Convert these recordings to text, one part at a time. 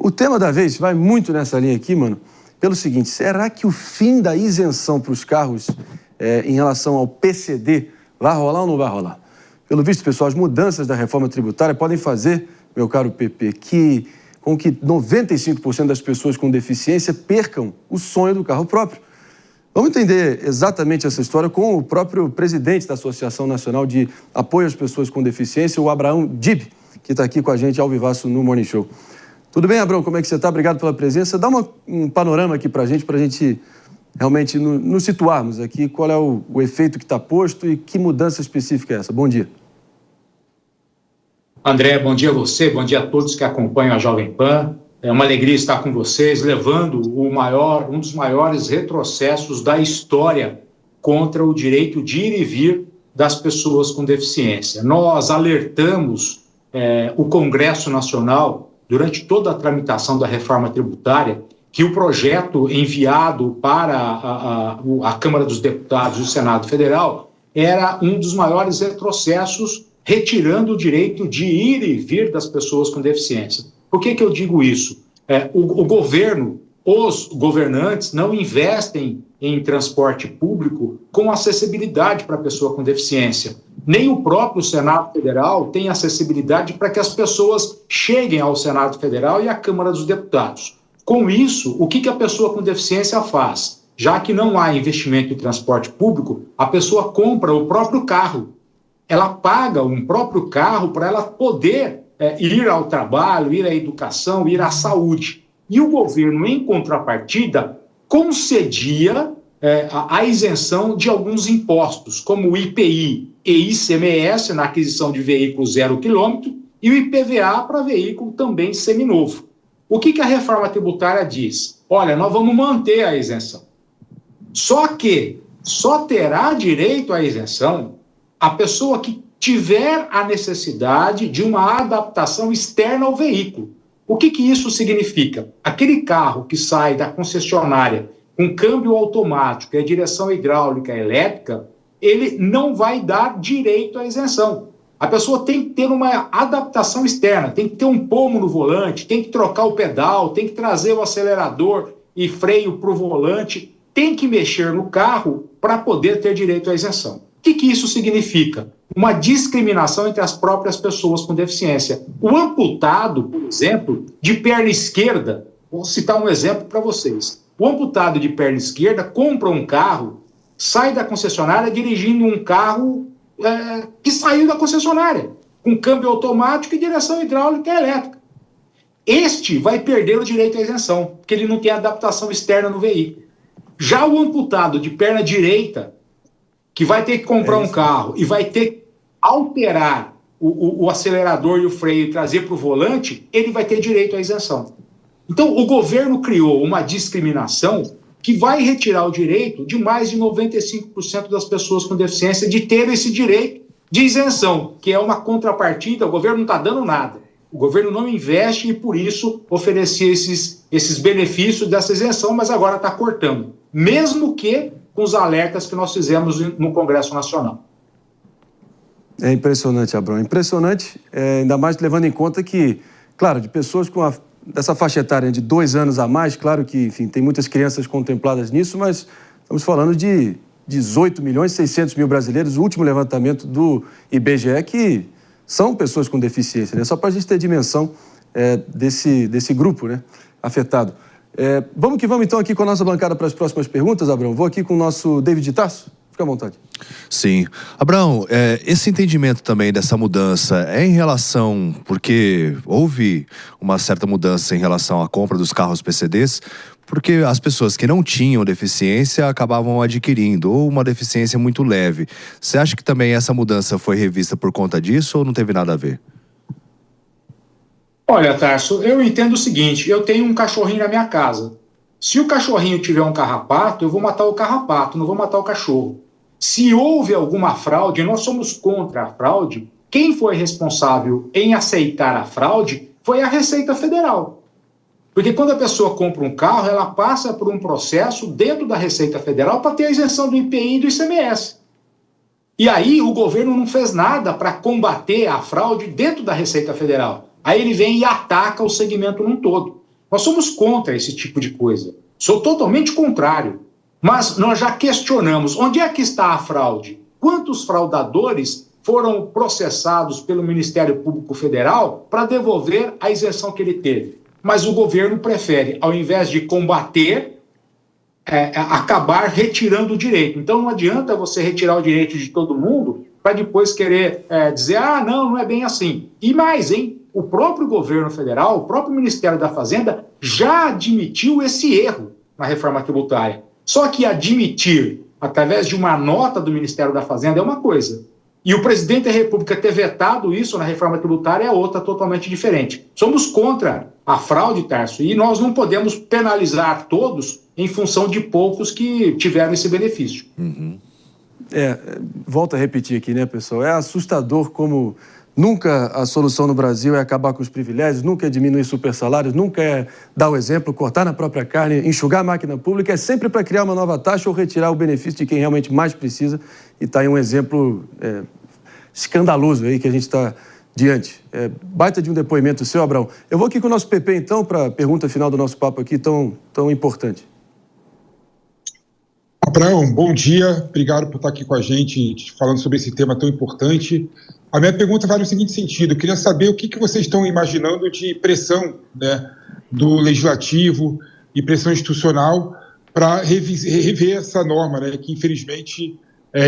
O tema da vez vai muito nessa linha aqui, mano, pelo seguinte: será que o fim da isenção para os carros em relação ao PCD vai rolar ou não vai rolar? Pelo visto, pessoal, as mudanças da reforma tributária podem fazer, meu caro PP, com que 95% das pessoas com deficiência percam o sonho do carro próprio. Vamos entender exatamente essa história com o próprio presidente da Associação Nacional de Apoio às Pessoas com Deficiência, o Abraão Dib, que está aqui com a gente ao vivaço no Morning Show. Tudo bem, Abraão? Como é que você está? Obrigado pela presença. Dá um panorama aqui para a gente realmente nos situarmos aqui. Qual é o efeito que está posto e que mudança específica é essa? Bom dia. André, bom dia a você, bom dia a todos que acompanham a Jovem Pan. É uma alegria estar com vocês, levando um dos maiores retrocessos da história contra o direito de ir e vir das pessoas com deficiência. Nós alertamos o Congresso Nacional, durante toda a tramitação da reforma tributária, que o projeto enviado para a Câmara dos Deputados e o Senado Federal era um dos maiores retrocessos, retirando o direito de ir e vir das pessoas com deficiência. Por que eu digo isso? O governo, os governantes não investem em transporte público com acessibilidade para a pessoa com deficiência. Nem o próprio Senado Federal tem acessibilidade para que as pessoas cheguem ao Senado Federal e à Câmara dos Deputados. Com isso, o que a pessoa com deficiência faz? Já que não há investimento em transporte público, a pessoa compra o próprio carro. Ela paga um próprio carro para ela poder ir ao trabalho, ir à educação, ir à saúde. E o governo, em contrapartida, concedia a isenção de alguns impostos, como o IPI e ICMS na aquisição de veículo 0 quilômetro e o IPVA para veículo também seminovo. O que a reforma tributária diz? Olha, nós vamos manter a isenção. Só que só terá direito à isenção a pessoa que tiver a necessidade de uma adaptação externa ao veículo. O que isso significa? Aquele carro que sai da concessionária com câmbio automático e a direção hidráulica elétrica, ele não vai dar direito à isenção. A pessoa tem que ter uma adaptação externa, tem que ter um pomo no volante, tem que trocar o pedal, tem que trazer o acelerador e freio para o volante, tem que mexer no carro para poder ter direito à isenção. O que isso significa? Uma discriminação entre as próprias pessoas com deficiência. O amputado, por exemplo, de perna esquerda, vou citar um exemplo para vocês. O amputado de perna esquerda compra um carro, sai da concessionária dirigindo um carro que saiu da concessionária, com câmbio automático e direção hidráulica e elétrica. Este vai perder o direito à isenção, porque ele não tem adaptação externa no veículo. Já o amputado de perna direita, que vai ter que comprar um carro e vai ter que alterar o acelerador e o freio e trazer para o volante, ele vai ter direito à isenção. Então, o governo criou uma discriminação que vai retirar o direito de mais de 95% das pessoas com deficiência de ter esse direito de isenção, que é uma contrapartida. O governo não está dando nada. O governo não investe e, por isso, oferecia esses benefícios dessa isenção, mas agora está cortando, mesmo que com os alertas que nós fizemos no Congresso Nacional. É impressionante, Abraão, impressionante, ainda mais levando em conta que, claro, de pessoas dessa faixa etária de 2 anos a mais, claro que, enfim, tem muitas crianças contempladas nisso, mas estamos falando de 18 milhões e 600 mil brasileiros, o último levantamento do IBGE, que são pessoas com deficiência, né? Só para a gente ter dimensão desse grupo, né, afetado. Vamos que vamos, então, aqui com a nossa bancada para as próximas perguntas, Abraão. Vou aqui com o nosso David Tasso. Fica à vontade. Sim. Abraão, esse entendimento também dessa mudança é em relação, porque houve uma certa mudança em relação à compra dos carros PCDs, porque as pessoas que não tinham deficiência acabavam adquirindo, ou uma deficiência muito leve. Você acha que também essa mudança foi revista por conta disso ou não teve nada a ver? Olha, Tarso, eu entendo o seguinte: eu tenho um cachorrinho na minha casa. Se o cachorrinho tiver um carrapato, eu vou matar o carrapato, não vou matar o cachorro. Se houve alguma fraude, nós somos contra a fraude. Quem foi responsável em aceitar a fraude foi a Receita Federal. Porque quando a pessoa compra um carro, ela passa por um processo dentro da Receita Federal para ter a isenção do IPI e do ICMS. E aí o governo não fez nada para combater a fraude dentro da Receita Federal. Aí ele vem e ataca o segmento num todo. Nós somos contra esse tipo de coisa. Sou totalmente contrário. Mas nós já questionamos onde é que está a fraude? Quantos fraudadores foram processados pelo Ministério Público Federal para devolver a isenção que ele teve? Mas o governo prefere, ao invés de combater, acabar retirando o direito. Então não adianta você retirar o direito de todo mundo para depois querer dizer, não é bem assim. E mais, hein? O próprio governo federal, o próprio Ministério da Fazenda já admitiu esse erro na reforma tributária. Só que admitir, através de uma nota do Ministério da Fazenda, é uma coisa. E o presidente da República ter vetado isso na reforma tributária é outra totalmente diferente. Somos contra a fraude, Tarso, e nós não podemos penalizar todos em função de poucos que tiveram esse benefício. Uhum. Volto a repetir aqui, né, pessoal? É assustador como nunca a solução no Brasil é acabar com os privilégios, nunca é diminuir supersalários, nunca é dar o exemplo, cortar na própria carne, enxugar a máquina pública, é sempre para criar uma nova taxa ou retirar o benefício de quem realmente mais precisa. E está aí um exemplo escandaloso aí que a gente está diante. Baita de um depoimento seu, Abraão. Eu vou aqui com o nosso PP, então, para a pergunta final do nosso papo aqui tão importante. Abraão, bom dia. Obrigado por estar aqui com a gente falando sobre esse tema tão importante. A minha pergunta vai no seguinte sentido. Eu queria saber o que vocês estão imaginando de pressão, né, do Legislativo e pressão institucional para rever essa norma, né, que infelizmente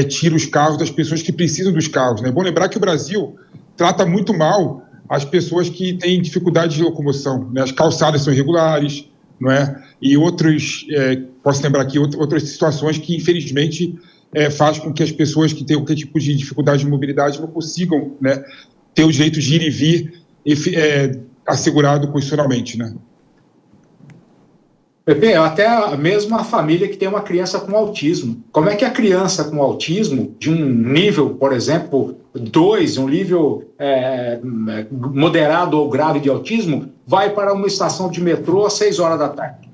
tira os carros das pessoas que precisam dos carros, né? É bom lembrar que o Brasil trata muito mal as pessoas que têm dificuldade de locomoção, né? As calçadas são irregulares, não é? E posso lembrar aqui outras situações que, infelizmente, faz com que as pessoas que têm qualquer tipo de dificuldade de mobilidade não consigam, né, ter o direito de ir e vir assegurado constitucionalmente, né? Pepe, até mesmo a família que tem uma criança com autismo. Como é que a criança com autismo, de um nível, por exemplo, 2, um nível moderado ou grave de autismo, vai para uma estação de metrô às 6 horas da tarde?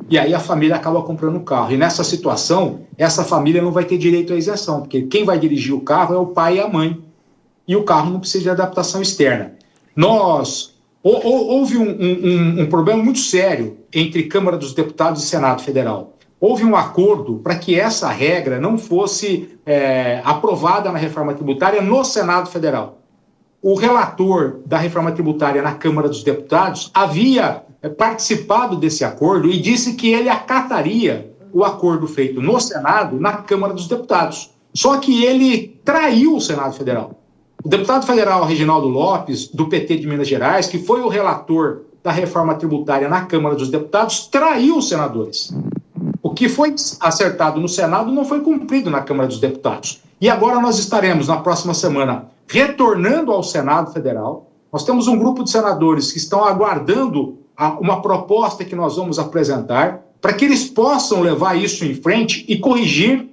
E aí a família acaba comprando um carro. E nessa situação, essa família não vai ter direito à isenção, porque quem vai dirigir o carro é o pai e a mãe. E o carro não precisa de adaptação externa. Houve um problema muito sério entre Câmara dos Deputados e Senado Federal. Houve um acordo para que essa regra não fosse aprovada na reforma tributária no Senado Federal. O relator da reforma tributária na Câmara dos Deputados havia participado desse acordo e disse que ele acataria o acordo feito no Senado na Câmara dos Deputados. Só que ele traiu o Senado Federal. O deputado federal Reginaldo Lopes, do PT de Minas Gerais, que foi o relator da reforma tributária na Câmara dos Deputados, traiu os senadores. O que foi acertado no Senado não foi cumprido na Câmara dos Deputados. E agora nós estaremos, na próxima semana, retornando ao Senado Federal. Nós temos um grupo de senadores que estão aguardando uma proposta que nós vamos apresentar para que eles possam levar isso em frente e corrigir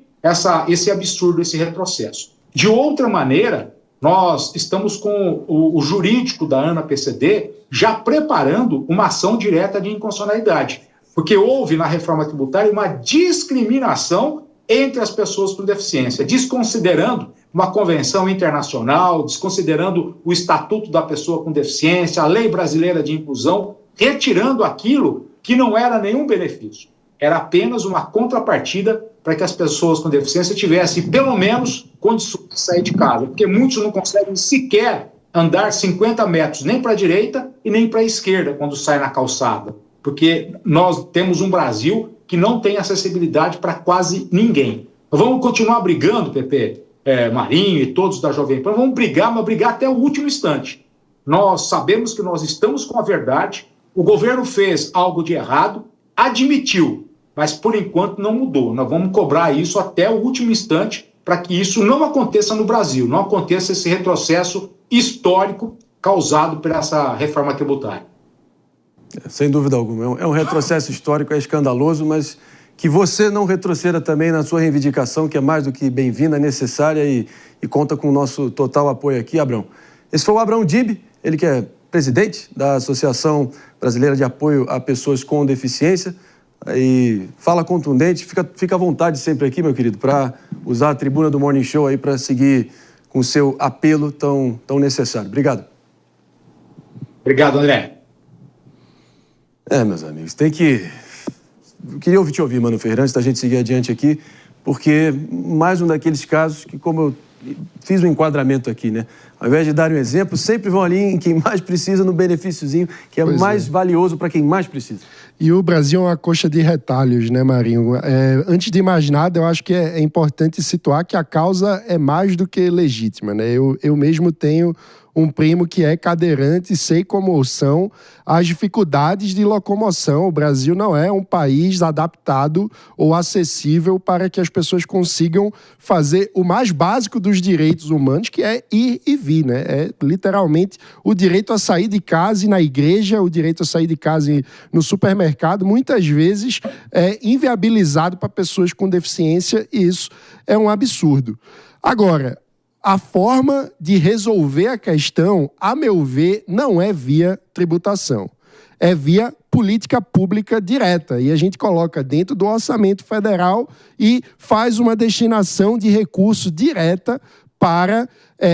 esse absurdo, esse retrocesso. De outra maneira, nós estamos com o jurídico da ANA-PCD já preparando uma ação direta de inconstitucionalidade, porque houve na reforma tributária uma discriminação entre as pessoas com deficiência, desconsiderando uma convenção internacional, desconsiderando o Estatuto da Pessoa com Deficiência, a Lei Brasileira de Inclusão, retirando aquilo que não era nenhum benefício. Era apenas uma contrapartida para que as pessoas com deficiência tivessem, pelo menos, condições de sair de casa. Porque muitos não conseguem sequer andar 50 metros, nem para a direita e nem para a esquerda, quando sai na calçada. Porque nós temos um Brasil que não tem acessibilidade para quase ninguém. Nós vamos continuar brigando, Pepe, Marinho e todos da Jovem Pan, vamos brigar, mas brigar até o último instante. Nós sabemos que nós estamos com a verdade, o governo fez algo de errado, admitiu, mas por enquanto não mudou. Nós vamos cobrar isso até o último instante para que isso não aconteça no Brasil, não aconteça esse retrocesso histórico causado por essa reforma tributária. Sem dúvida alguma. É um retrocesso histórico, é escandaloso, mas que você não retroceda também na sua reivindicação, que é mais do que bem-vinda, necessária e conta com o nosso total apoio aqui, Abraão. Esse foi o Abraão Dib, ele que é presidente da Associação Brasileira de Apoio a Pessoas com Deficiência. E fala contundente, fica à vontade sempre aqui, meu querido, para usar a tribuna do Morning Show aí para seguir com o seu apelo tão necessário. Obrigado. Obrigado, André. Meus amigos, eu queria te ouvir, Mano Ferreira, antes da gente seguir adiante aqui, porque mais um daqueles casos que, como eu fiz um enquadramento aqui, né? Ao invés de dar um exemplo, sempre vão ali em quem mais precisa, no benefíciozinho, que é mais valioso para quem mais precisa. E o Brasil é uma coxa de retalhos, né, Marinho? Antes de mais nada, eu acho que é importante situar que a causa é mais do que legítima, né? Eu mesmo tenho um primo que é cadeirante e sei como são as dificuldades de locomoção. O Brasil não é um país adaptado ou acessível para que as pessoas consigam fazer o mais básico dos direitos humanos, que é ir e vir, né? É literalmente o direito a sair de casa e na igreja, o direito a sair de casa e no supermercado, muitas vezes é inviabilizado para pessoas com deficiência, e isso é um absurdo. Agora, a forma de resolver a questão, a meu ver, não é via tributação. É via política pública direta. E a gente coloca dentro do orçamento federal e faz uma destinação de recurso direta para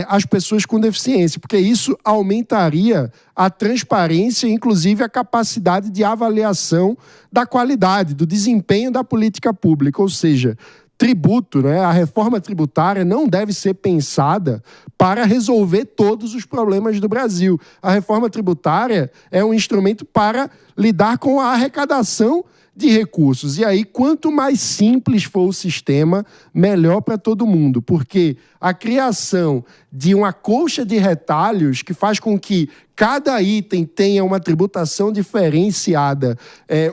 as pessoas com deficiência, porque isso aumentaria a transparência e, inclusive, a capacidade de avaliação da qualidade, do desempenho da política pública. Ou seja, tributo, né? A reforma tributária não deve ser pensada para resolver todos os problemas do Brasil. A reforma tributária é um instrumento para lidar com a arrecadação de recursos. E aí, quanto mais simples for o sistema, melhor para todo mundo. Porque a criação de uma colcha de retalhos que faz com que cada item tenha uma tributação diferenciada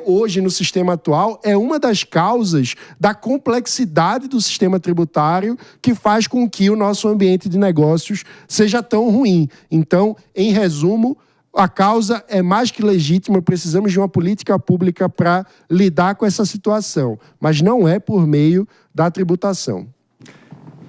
hoje no sistema atual é uma das causas da complexidade do sistema tributário que faz com que o nosso ambiente de negócios seja tão ruim. Então, em resumo, a causa é mais que legítima, precisamos de uma política pública para lidar com essa situação, mas não é por meio da tributação.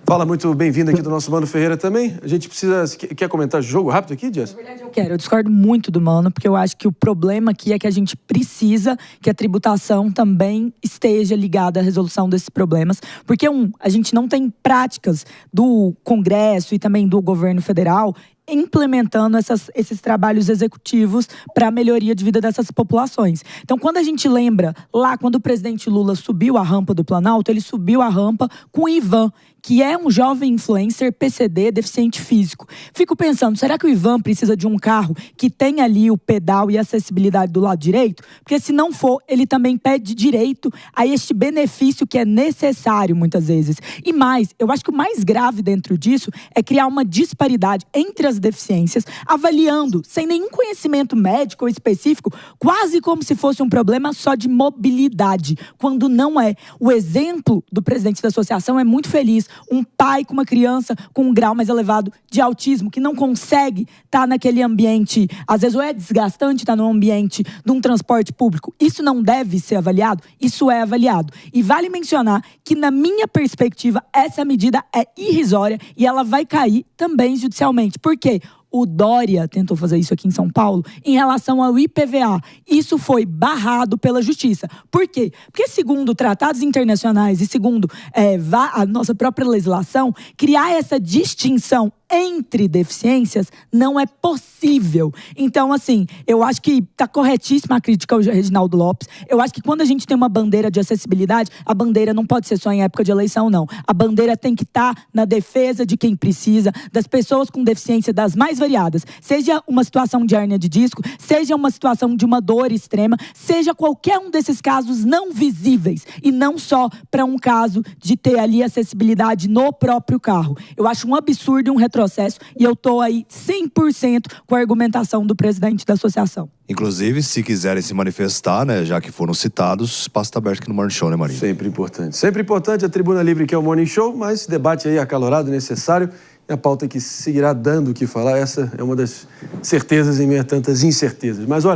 Fala, muito bem-vindo aqui do nosso Mano Ferreira também. A gente precisa... Quer comentar jogo rápido aqui, Jess? Na verdade, eu quero. Eu discordo muito do Mano, porque eu acho que o problema aqui é que a gente precisa que a tributação também esteja ligada à resolução desses problemas. Porque, a gente não tem práticas do Congresso e também do governo federal implementando esses trabalhos executivos para a melhoria de vida dessas populações. Então, quando a gente lembra, lá quando o presidente Lula subiu a rampa do Planalto, ele subiu a rampa com o Ivan, que é um jovem influencer PCD, deficiente físico. Fico pensando, será que o Ivan precisa de um carro que tenha ali o pedal e a acessibilidade do lado direito? Porque se não for, ele também pede direito a este benefício que é necessário muitas vezes. E mais, eu acho que o mais grave dentro disso é criar uma disparidade entre as deficiências, avaliando, sem nenhum conhecimento médico ou específico, quase como se fosse um problema só de mobilidade, quando não é. O exemplo do presidente da associação é muito feliz. Um pai com uma criança com um grau mais elevado de autismo, que não consegue estar naquele ambiente, às vezes ou é desgastante estar no ambiente de um transporte público. Isso não deve ser avaliado? Isso é avaliado. E vale mencionar que, na minha perspectiva, essa medida é irrisória e ela vai cair também judicialmente. Por quê? O Dória tentou fazer isso aqui em São Paulo em relação ao IPVA. Isso foi barrado pela Justiça. Por quê? Porque, segundo tratados internacionais e segundo a nossa própria legislação, criar essa distinção entre deficiências não é possível. Então, assim, eu acho que está corretíssima a crítica ao Reginaldo Lopes. Eu acho que quando a gente tem uma bandeira de acessibilidade, a bandeira não pode ser só em época de eleição, não. A bandeira tem que estar na defesa de quem precisa, das pessoas com deficiência das mais variadas. Seja uma situação de hérnia de disco, seja uma situação de uma dor extrema, seja qualquer um desses casos não visíveis e não só para um caso de ter ali acessibilidade no próprio carro. Eu acho um absurdo e um retrocesso e eu estou aí 100% com a argumentação do presidente da associação. Inclusive, se quiserem se manifestar, né, já que foram citados, o espaço está aberto aqui no Morning Show, né, Marinho? Sempre importante. Sempre importante a Tribuna Livre, que é o Morning Show, mas esse debate aí acalorado, necessário, e a pauta que seguirá dando o que falar. Essa é uma das certezas em meio a tantas incertezas. Mas olha,